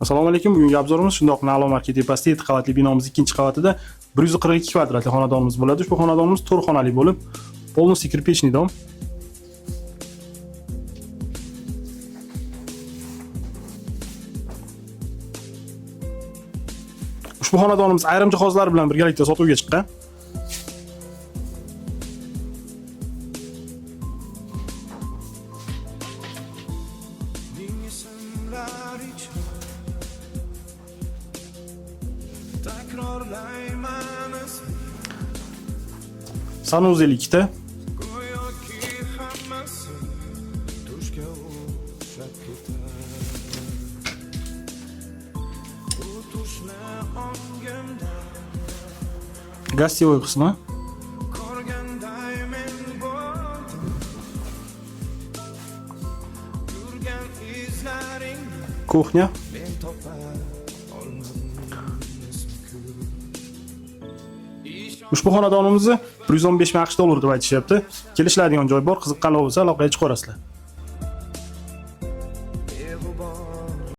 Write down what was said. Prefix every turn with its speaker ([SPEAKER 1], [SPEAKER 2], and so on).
[SPEAKER 1] Assalomu alaykum. Bugungi obzorimiz shundoq Nalo market tepasida 7 qavatli binomiz 2-qavatida 142 kvadratli xonadonimiz bo'ladi. Ushbu xonadonimiz 4 xonali bo'lib, полностью кирпичный dom. Ushbu xonadonimiz ayrim jihozlar bilan birgalikda sotuvga chiqqan. Sanuzel 2 ta. Gostевой qismi. Kuxnya. Ushbu xonadonimizni 115 ming AQSh dollar deb aytishyapti. Kelishiladigan joy bor, qiziqqanlar bo'lsa aloqaga chiqarasizlar.